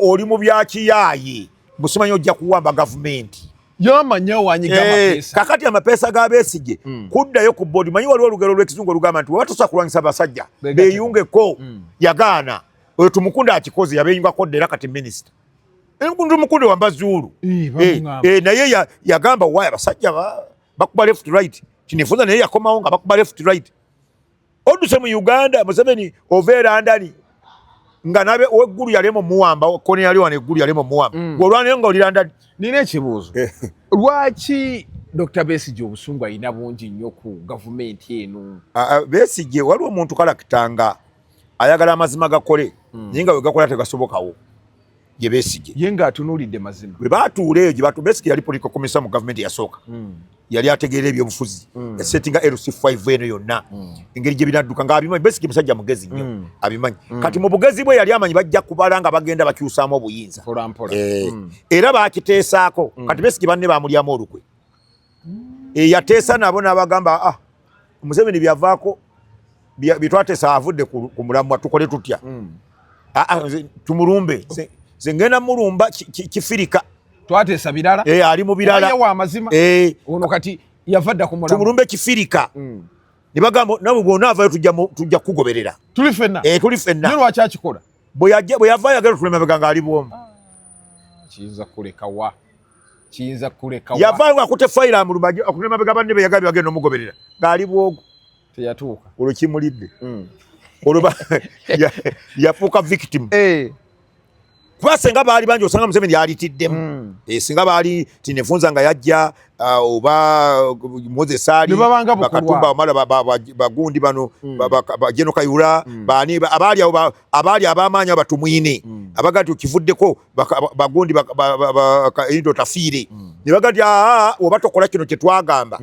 oli mu byakiyaaye busimanyi ojja kuwamba gavumenti yamanya wanyiga amapeesa kakati amapeesa ga Besigye kuddayo ku boodi manyi waliwo olugero lw'ekizungu olugamba nti webatusobola kulwanyisa abasajja beeyungeko yagaana oyo Tumukunde akikoze yabeeyungako dde era kati minisita Tumukunde wa Mbazuulu naye yagamba waayo abasajja bakuba left right kinifuza naye yakomawo nga bakuba left right odduse mu Uganda Museveni oveera ndani nga nabe weggulu yalemo muwamba kone yali wane eggulu yalemo muwamba olwanayo nga olira ndani nina ekibuuzo lwaki Dr. Besigye obusungu alina bungi nnyo ku gavumenti eno Besigye waliwo omuntu kalakitanga ayagala amazima gakole naye nga we gakola tegasobokawo ye Besigye ye nga atunuulidde mazima bwe baatuula eyo gye batu Besigye yali political commissioner mu gavumenti yasooka yali ategeera ebyobufuzi yasettinga LC5 eno yonna engeri gye binadduka nga abimanyi Besigye musajja mugezi nnyo abimanyi kati mu bugezi bwe yali amanyi bajja kubala nga bagenda bakyusaamu obuyinza era bakiteesaako kati Besigye banne bamulyamu olukwe yateesa nabo n'abagamba Museveni byavaako byetwateesa avudde ku mulamwa tukole tutya tumulumbe ze ngenda mulumba kifirika twateesa birala ali mu birala wa amazima ono kati yavadda ku mulamwa tumulumbe kifirika ne bagamba nabo bwona avayo tujja kugoberera tuli fenna nyo lwaki akikola bwe yavaayo agenda tulemabega ng'ali bwomu kiyinza kulekawa yavaayo akute fayira amulumba akulemabega banne be yagambye bagenda omugoberera ng'ali bwogu teyatuuka olwo kimulidde olwo yafuuka victim kuba senga baali bangi osanga Museveni yalitiddemu singa baali tinefunza nga yajja oba Moses Ali bakatumba omala bagundi bano Jeno Kayura bani abaali ab'amaanyi abatumwine abagati okivuddeko bagundi Otafiire ne bagati oba tokola kino kye twagamba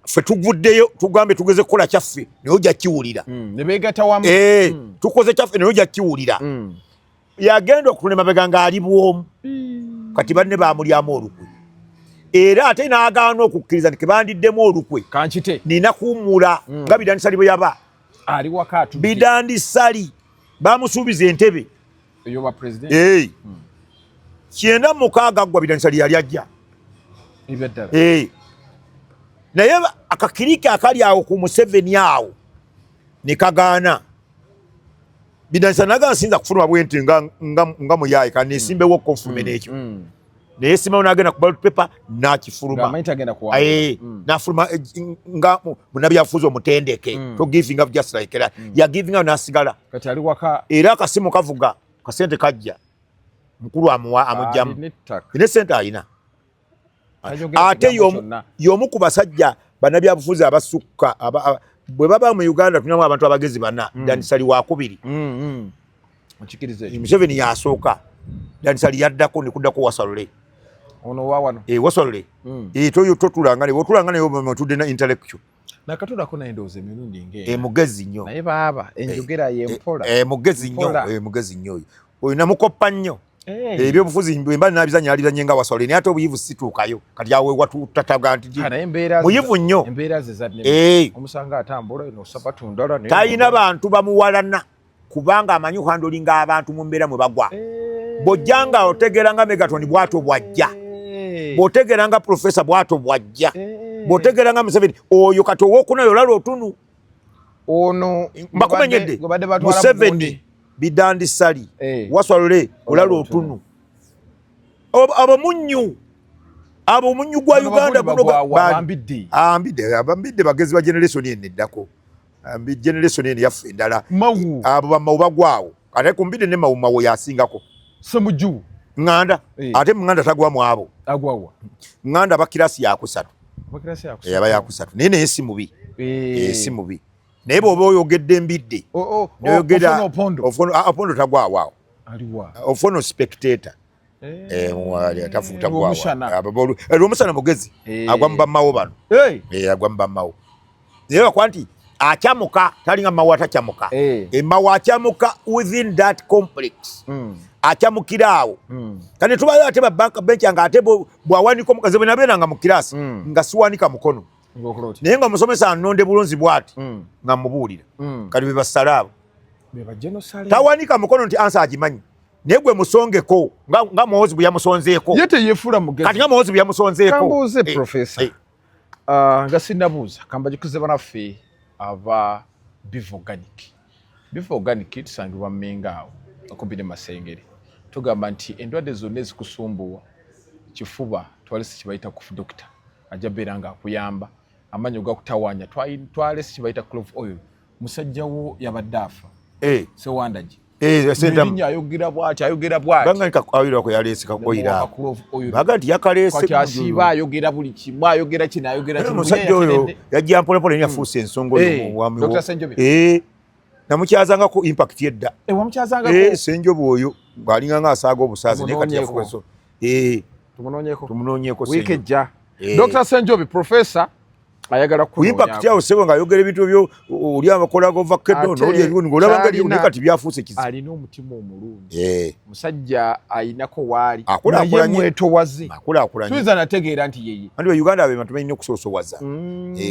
ffe tuvuddeyo tugambe tugeze kukola kyaffe naye ojja kiwulira ne beegatta wamu tukoze kyaffe naye ojja kiwulira yagenda okutulemabega ng'ali bwomu kati banne bamulyamu olukwe era ate n'agaana okukkiriza nti kebandiddemu olukwe kankite nina kuwummula nga Bidandisali bwe yaba ali waka Bidandisali bamusuubiza entebe eyoba president 96 gwa Bidandisali yali ajja naye akakiriki akali awo ku Museveni awo ne kagaana Bidandisali naga nsinza kufuluma bwenti nga muyaye kandi nesimbewo konfulume n'ekyo naye simawo n'agenda ku ballot paper n'akifuluma n'afuluma nga munnabyabufuzi omutendeke to giving up just like that ya giving up n'asigala era akasimu kavuga kasente kajja mukulu amugjamu ne sente alina ate y'omu ku basajja bannabyabufuzi abasukka bwe baba mu Uganda tunamu abantu abagezi bana Bidandisali wakubiri Museveni yasooka Bidandisali yaddako ne kuddako Wasalule ono wawano Wasalule toyo totulangane wotulangane otudde na intellectual nakatulako naye ndowooza emirundi ng'eyo mugezi nnyo naye baaba enjogera y'empola mugezi nnyo oyo namukoppa nnyo ebyobufuzi bwemba nabizanya alizanye nga Wasalule naye ate obuyivu situukayo kati awe watutataga nti muyivu nnyo embeera ze zadde omusanga atambula eno sabatundala talina bantu bamuwalana kubanga amanyi handlinga abantu mu mbeera mwe bagwa bw'ojjanga otegeranga Megaton bwato bwajja bw'otegeranga Professor bwato bwajja bw'otegeranga Museveni oyo kati ow'okunayo olala otunu ono mbakumenyedde Museveni Bidandisali Wasalule olala otunu abomunyu gwa Uganda abambidde bagezi ba generation eno eddako generation eno yaffe endala abo bamawu bagwawo ate kumbidde ne mawu yasingako semuju nganda ate munganda tagwamu abo agwawa nganda bakirasi yakusatu yaba yakusatu naye naye si mubi si mubi naye bw'oba oyogedde mbidde noyogera opondo tagwawo ofono spectator olw'omusana mugezi agwa mu bammawo bano agwa mu bammawo naye bakwa nti Achamuka talinga mawa tachamuka. Mawa achamuka within that complex. Achamukiraawo. Kane tubayo ateba bank bench anga atebo bwawaniko mukaze bwe nabena nga mu class nga siwanika mukono. Naye nga musomesa anonde bulunzi bwati nga mubuulira. Kati beba salabo. Beba genocide. Tawanika mukono nti ansa agimanyi. Negwe musongeko nga muhozi bwe yamusonzeeko. Yete yefula mugezi. Kati nga muhozi bwe yamusonzeeko. Kambuze professor. Nga sinabuuza kamba jikuze banaffe ava beef organic. Beef organic tusangibwa Mmengawo okumbide Masengere. Tugamba nti endwadde zonna ezikusumbuwa kifuba twalese kibayita ku doctor ajja beranga akuyamba amanyi gakutawanya twalese kibayita clove oil musajjawo yabaddafa se wandaji senta ayogera bwati banga kakawira ko yalese kakoira bagati yakalese kwa asiba ayogera buli kimwa ayogera kina ayogera kina musajja oyo yajja mpole ne yafuuse ensongo y'omwami Dr. Senjobe namukyazanga ku impact yedda wamukyazanga ko Senjobe oyo balinga nga asaaga obusazi ne kati yafuuso tumunonyeko wikejja Dr. Senjobe professor ayagala ku impact yawo sebo nga ayogera ebintu byo oli abakola go vakedo n'oli ebintu ng'olaba nga ne kati byafuuse kizibu alina omutima omulungi musajja ayinako waali naye mwetowaze akulaakulanye tuyinza nategeera nti yeye andi Uganda abe bantu balina okusoosowaza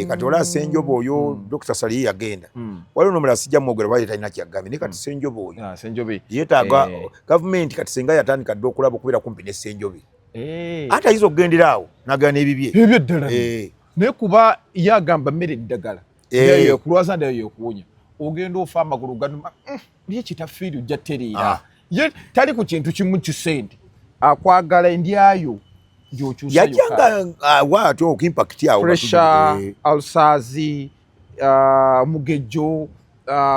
kati olaba Senjobe oyo Dr. Sali yagenda waliwo n'omulala sijja mwogera baali talina kyagambye naye kati Senjobe oyo yeetaaga gavumenti kati senga yatandika dde okulaba okubeera kumpi ne Senjobe ate ayinza okugendera awo n'agana ebibye eby'eddala naye kuba yagamba mmere eddagala nayo kulwaza nayo yokuwonya ogenda ofa amagulu ganuma ye kitafiiri ojja tereera ye tali ku kintu kimu kisente akwagala endyayo gy'okyusa yajjanga waatyo okimpact yawo pressure ulcers mugejjo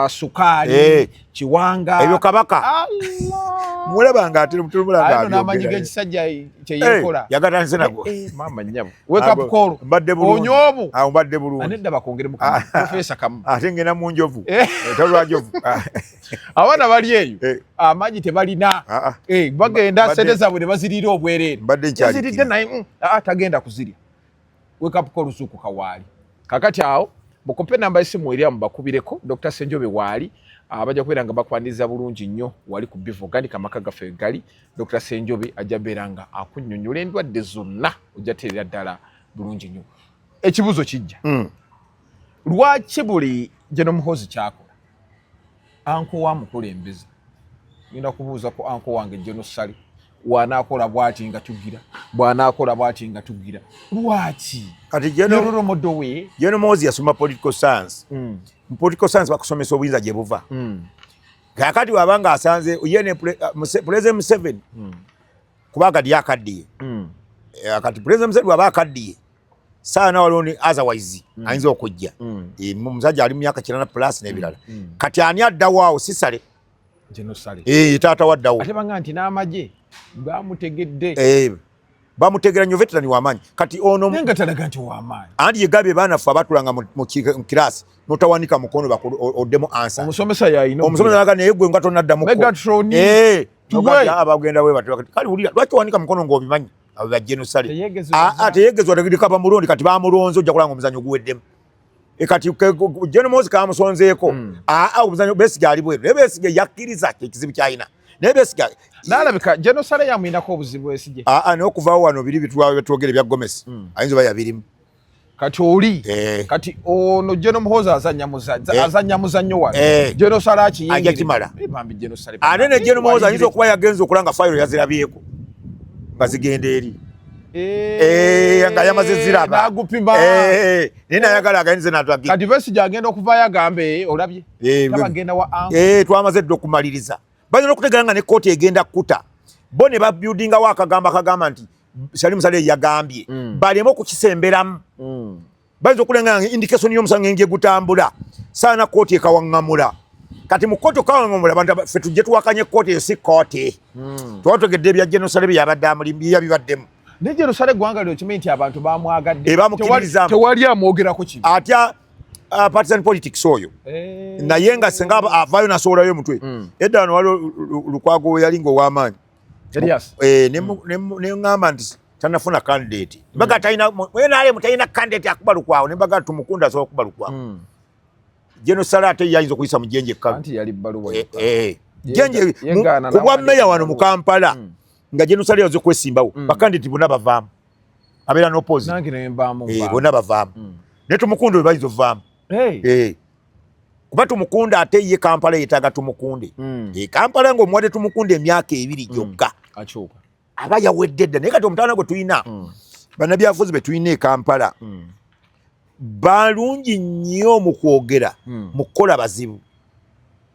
sukaali kiwanga ebyo kabaka mulabanga ate mutulumulanga n'amanyi g'ekisajja kyeyekola yagatandise nago mama nnyabo wake up call mbadde bulungi onyobu mbadde bulungi anedda bakongere mu professor kamu ate ngena mu njovu talwa njovu abaana bali eyo amanyi tebalina bagenda sente zaabwe ne bazirira obwereere yaziridde naye tagenda kuzirya wake up call zuku kawaali kakati awo mukope namba esimu eri amubakubireko Dr. Senjobe waali abajja kubeera nga bakwaniza bulungi nnyo wali ku beef organic amaka gaffe gali Dr. Senjobe ajja beeranga akunnyonnyola endwadde zonna ojja teerera ddala bulungi nnyo. Ekibuzo kijja lwaki buli General Muhoozi kyakola anko wa mukulembeze ngenda kubuuza ko anko wange General Sali wanaakola bwati nga tugira bwanaakola bwati nga tugira lwaki kati General Muhoozi yasoma political science political science bakusomesa obuyinza gye buva kakati wabanga asanze yene President Museveni kuba kati yakaddiye kati President Museveni waba akaddiye saana waliwo otherwise ayinza okujja omusajja ali mu myaka 90+ n'ebirala kati ani addawo si Sale General Sale taata waddawo ate banga nti n'amagye bamutegedde bamutegera nnyo veterani w'amaanyi kati ono nenga talaga nti w'amaanyi andi yegambye baanaffe abatulanga mu kirasi notawanika mukono oddemu ansa omusomesa yayina omusomesa aga naye gwe nga tonaddamu Megatron abagenda we batyo kale wulira lwaki wanika mukono ng'obimanyi abo ba General Sale teyeegezwa tegekaba mulonde kati bamulonze ojja kulanga omuzannyo guweddemu kati General Muhoozi kamusonzeeko omuzannyo Besigye ali bweru naye Besigye yakkiriza ekizibu kyalina naye Besigye nalabika General Sale yamwinako obuzibu Besigye naye okuvaawo wano biri bitwogere bya Gomesi ayinza oba yabirimu kati oli kati ono General Muhoozi azanya muzannyo wano General Sale akiyingirira ate ne General Muhoozi ayinza okuba yagenza okulanga nga fayiro yazirabyeko nga zigenda eri nga yamaze ziraba nagupima naye nayagala agenze natwagi kati Besigye agenda okuvaayo agambe olabye tabagenda wa twamaze dde okumaliriza bayina okutegera nga ne kooti egenda kuta bo ne babuildingawo akagamba nti Salim Sale yagambye baleme okukisemberamu bayinza okulenga nga indication y'omusango engye gutambula saana kooti ekawaŋŋamula kati mu kooti okawaŋŋamula bantu ffe tujje tuwakanye kooti eyo si kooti twategedde ebya General Sale byabadde yabibaddemu ne General Sale gwanga lyo kimanyi nti abantu bamwagadde bamukiririzamu tewali amwogerako kibi atya partisan politics oyo naye nga senga avaayo nasoolayo omutwe edda wano waliwo Lukwago we yali ng'ow'amaanyi ne ŋŋamba nti tanafuna candidate mbaga talina talina candidate akuba Lukwago ne mbaga tumukunda asobola okuba Lukwago Jeno Salate yayinza okuyisa mu jenje kkalu anti yali bbaluwa jenje kubwa meya wano mu Kampala nga Jeno Salate yazo kwesimbawo bakandidati bonna bavaamu abeera n'opposite nange ne mbaamu bonna bavaamu ne tumukunde we bayizo vaamu kuba tumukunde ate ye Kampala yeetaaga tumukunde Kampala ng'omuwadde tumukunde emyaka 2 gyokka aba yawedde dda naye kati omutawana gwe tulina bannabyabufuzi be tulina e Kampala balungi nnyo mu kwogera mu kukola bazibu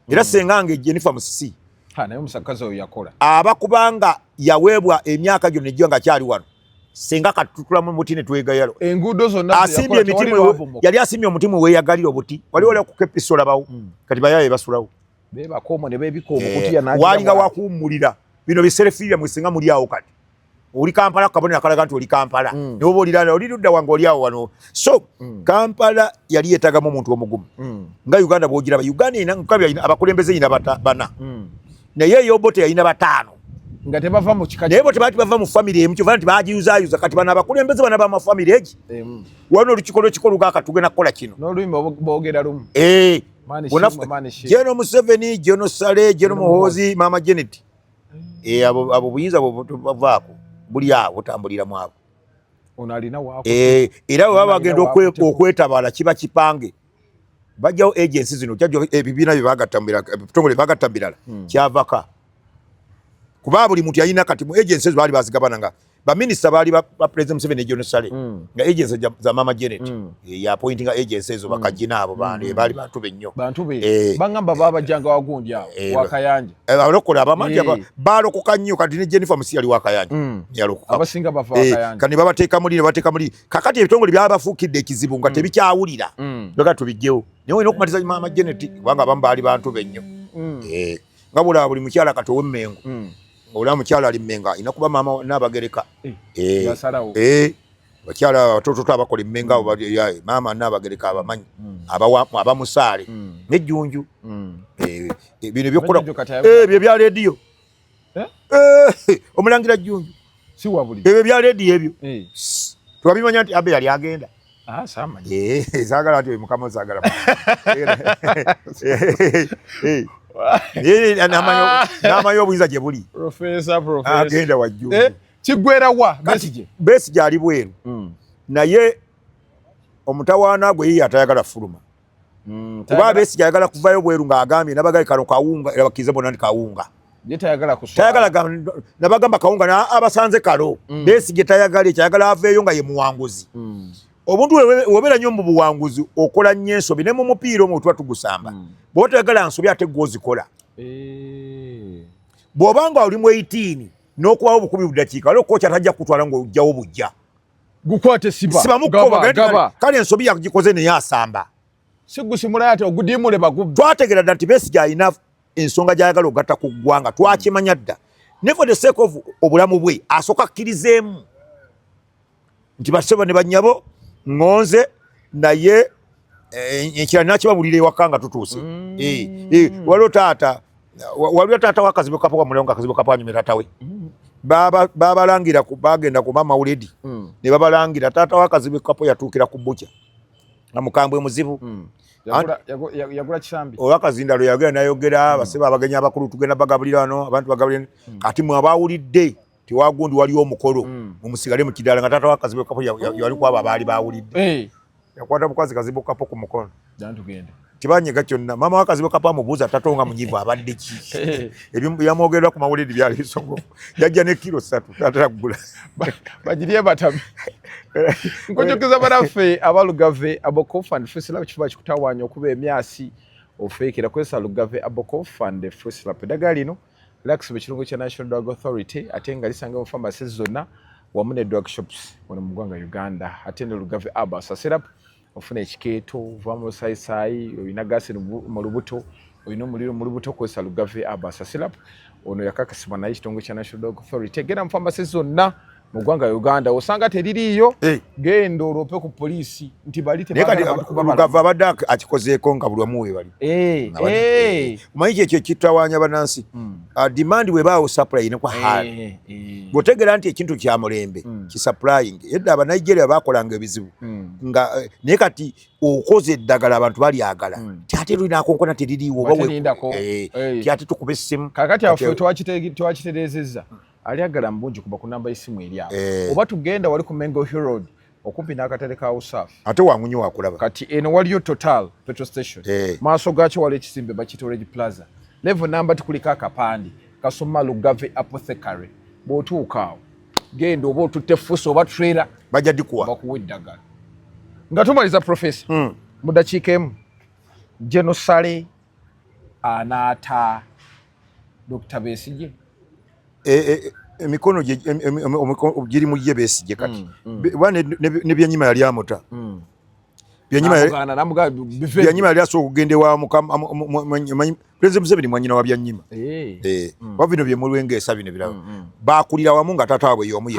era senga nga Jennifer Musisi naye omusakazi oyo yakola abakubanga yaweebwa emyaka gyonna ejjo nga kyali wano senga katutulamu muti ne twegayalo enguudo zonna asimbye emitimu yali asimbye omutimu weeyagalira obuti wali wala kukepisola bawo kati bayaye basulawo beebakoomo ne beebikoomo kutiya walinga wakuwummulira bino biserefirira mwesenga muli awo kati oli Kampala kabonera kalaga nti oli Kampala ne oba olirana oli ludda wange oli awo wano so Kampala yali yeetagamu omuntu omugumu nga Uganda bw'ogiraba Uganda ina nkabi abakulembeze ina bana naye Obote yalina 5 nga tebava mu kika naye bo tebati bava mu family emu kyova nti bagiyuzayuza kati bana abakulembeze bana ba family egi wano olukikolo kikoluga akatugenda kukola kino n'oluyimba boogera lumu Jeno Museveni Jeno Sale Jeno Muhoozi Mama Janet abo buyinza bavaako buli awo otambuliramu abo ono alina waako era bwe baba bagenda okwetabala kiba kipange bajjawo agency zino kyajjo ebibiina bye bagatambira ebitongole bagatambirala kyavaka kuba buli muntu yalina kati mu agencies baali bazigabana nga baminista baali ba President Museveni Jeno Sale nga agency za Mama Janet ya appointing agencies bakajina abo baali bantu bennyo bangamba babajjanga wagundi awo wakayanja abalokola abamanyi balokoka nnyo kati ne Jennifer Musisi yali wakayanja yalokoka abasinga bava wakayanja kani babateeka muli kakati ebitongole byabafuukidde ekizibu nga tebikyawulira beka tubijjewo naye olina okumatiza Mama Janet kubanga abamu baali bantu bennyo nga buli mukyala kati ow'emmengo ola mukyala ali Mmenga ina kuba mama Nabagereka bakyala batoto abakola Mmenga mama Nabagereka abamanyi abamusaale n'ejjunju bino byokola ebyo bya radio omulangira jjunju si wabuli ebyo bya radio ebyo twabimanya nti abe yali agenda samanyi zaagala nti mukama zaagala n'amanyi obuyinza gye buli agenda wajju kiggwera wa Besigye ali bweru naye omutawaana gwe yiye atayagala fuluma kuba Besigye ayagala kuvayo bweru ng'agambye nabagaye kano kawunga era bakize bonna nti kawunga tayagala nabagamba kawunga abasanze kalo Besigye tayagala ekyayagala aveeyo nga ye muwanguzi obuntu webeera nnyo mu buwanguzi okola nnyo ensobi ne mu mupiira omwo tuba tugusamba bw'oba toyagala nsobi ate gw'ozikola bw'obanga oli mu 18 n'okubawo obukubi budakiika waliwo kooki atajja kutwala ng'ojjawo bujja gukwate sibamukoba kale ensobi yagikoze naye asamba sigusimulayo ate ogudimule bagubba twategeera dda nti Besigye alina ensonga gy'ayagala okugatta ku ggwanga twakimanya dda ne for the sake of obulamu bwe asooka akkirizeemu nti baseba ne bannyabo ngonze naye ekira nakibabulira ewaka nga tutuuse waliwo taata wakazibu kapo kamuleo nga kazibu kapo anyume taata we babalangira bagenda ku mama uledi ne babalangira taata wakazibu kapo yatuukira ku bbuca na mukambwe muzibu yagula kisambi olwakazindalo yagera nayogera baseba abagenyi abakulu tugenda bagabulira wano abantu bagabulira kati mwe abawulidde tiwagundi waliwo omukolo mumusigale mu kidala nga taata wakazibu kapo yali kwabo abaali bawulidde yakwata mukazi kazibu kapo ku mukono tugenda kibanyega kyonna mama wakazibu kapo amubuuza tatonga munyivu abadde ki yamwogerera ku mawulidi byali bisongo yajja ne kilo 3 tatagula bagiriye batami nkujjukiza banaffe abalugave abokofand fesila kifuba kikutawaanya okuba emyasi ofeekera kwesa lugave abokofand fesila pedaga lino lakusaba ekirungo kya National Drug Authority ate nga lisanga mu pharmacies zonna wamu ne drug shops wano mu ggwanga Uganda ate ne lugave abasa syrup ofuna ekikeeto ova mu sayisayi olina gasi mu lubuto olina omuliro mu lubuto kwesa lugave abasa syrup ono yakakasibwa naye ekitongole kya National Drug Authority egenda mu pharmacies zonna mu ggwanga Uganda osanga teririiyo Eh. genda olope ku poliisi nti bali naye kati tebagala lugava abadde akikozeeko nga buli wamu we bali omanyi kyekyo kitawanya bannansi demand webaawo supply ne kwa hali bw'otegeera nti ekintu kya mulembe kisupplying edda abanigeria bakolanga ebizibu nga naye kati okoze eddagala abantu balyagala tyate linakonkona teririiwo tyate tukube essimu kakati afe twakitereezezza alyagala mbungi kuba ku namba y'essimu eri awo oba tugenda wali ku Mengo Hill Road okumpi n'akatale ka Osafi ate wangunyi wakulaba kati eno waliyo Total petrol station maaso gaakyo wali ekisimbe bakiyita Orange Plaza level namba tukuliko akapande kasoma Lugave Apothecary bw'otuuka awo genda oba otutte fuso oba trailer bajja dikuwa bakuwa eddagala nga tumaliza profesa mu dakiika emu Genosale anaata Dr. Besigye emikono giri mu ye Besigye kati ne Byanyima yali amuta Byanyima yali asobola okugenda ewa President Museveni mwanyina wa Byanyima wa bino bye mulwengeesa bino birabo bakulira wamu nga taata waabwe y'omu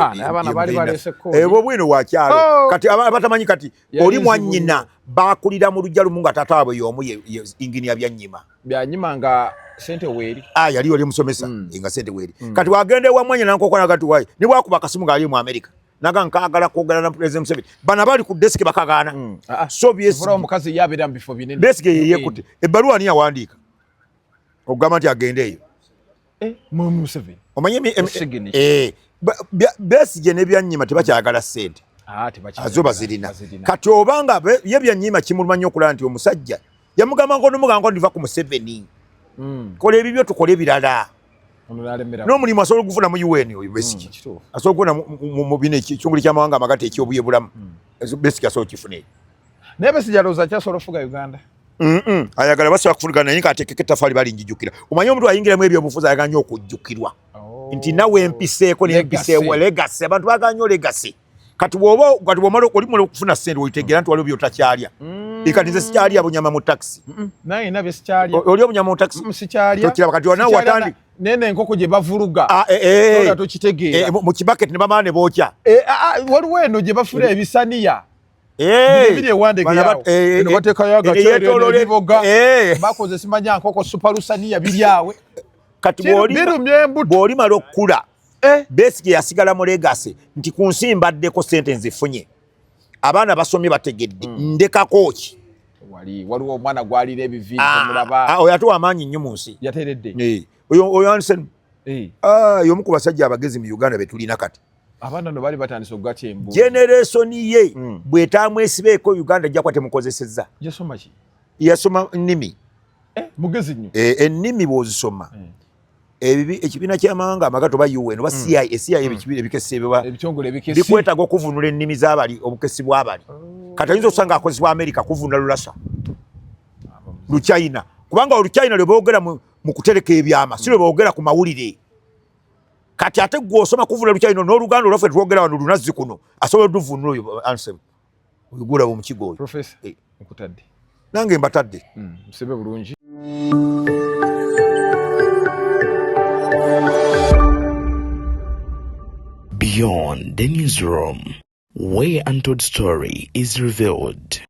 ebo bwino wakyalo kati abatamanyi kati oli mwanyina bakulira mu lujja lumu nga taata waabwe y'omu ingini ya Byanyima nga sente weeri yali oli musomesa nga sente weeri kati wagenda ewa mwanyina nankokona kati wayi ne bwakuba akasimu ng'ali mu America naga nkagala kwogera na President Museveni bana bali ku desk bakagaana so omukazi yabeera mu bifo binene Besigye yeyekutte ebbaluwa ani yawandiika okugamba nti agendeeyo Museveni omanyi Besigye ne Byanyima tebakyagala ssente azo bazirina kati obanga ye Byanyima kimuluma nnyo okulaba nti omusajja yamugamba nkonomugango ndiva ku Museveni kola ebibyo tukole ebirala n'omulimu asobola okufuna mu UN oyo Besigye asobola okufuna mu bino ekitongole ky'amawanga amagatte ekyobuye bulamu Besigye asobola okifuna naye Besigye alowooza kyasobola okufuga Uganda ayagala basobola kufulugana naye ng'ateekeko ettafaali balinjijjukira omanyi omuntu ayingiramu ebyobufuzi ayagala nnyo okujjukirwa nti nawe empiseeko nempiseewo legasi abantu bagala nnyo legasi kati bw'omala okufuna ssente olitegeera nti waliwo byotakyalya kati nze sikyalya bunyama mu takisi naye nabye sikyalya oli obunyama mu takisi sikyalya tokiraba kati wanawo watandi nene enkoko gye bavuluga tokitegeera mu kibaketi ne bamala ne bookya waliwo eno gye bafuna ebisaniya biri ewandegeyawo eno bateekayo agakyeriboga bakoze simanya nkoko supalusaniya biri awe kati bw'olimala okukula Besigye yasigala mu legasi nti ku nsi mbaddeko ssente nzifunye abaana basomye bategedde ndekako ki waliwo omwana gwalira ebiviiri omulaba oyo ate w'amaanyi nnyo mu nsi yateredde oyo Anderson y'omu ku basajja abagezi mu Uganda be tulina kati abaana no bali batandise okugatya embuzi generation ye bw'etamwesibeeko Uganda ejja kuba temukozesezza yasoma nnimi mugezi nnyo ennimi bw'ozisoma ekibiina ky'amawanga amagato ba UN oba CIA ebikesi bikwetaaga okuvunula ennimi z'abali obukesi bw'abali kati ayinza okusanga akozesebwa America kuvunula Lulasa Luchina kubanga Oluchina lwe boogera mu kutereka ebyama si lwe boogera ku mawulire kati ate gwe osoma kuvunula Luchina n'Oluganda olwaffe twogera wano lunazi kuno asobola okuvunula oyo Ansem oyigula mu kigo oyo Professor nkutadde nange mbatadde musebe bulungi Beyond the newsroom, where untold story is revealed.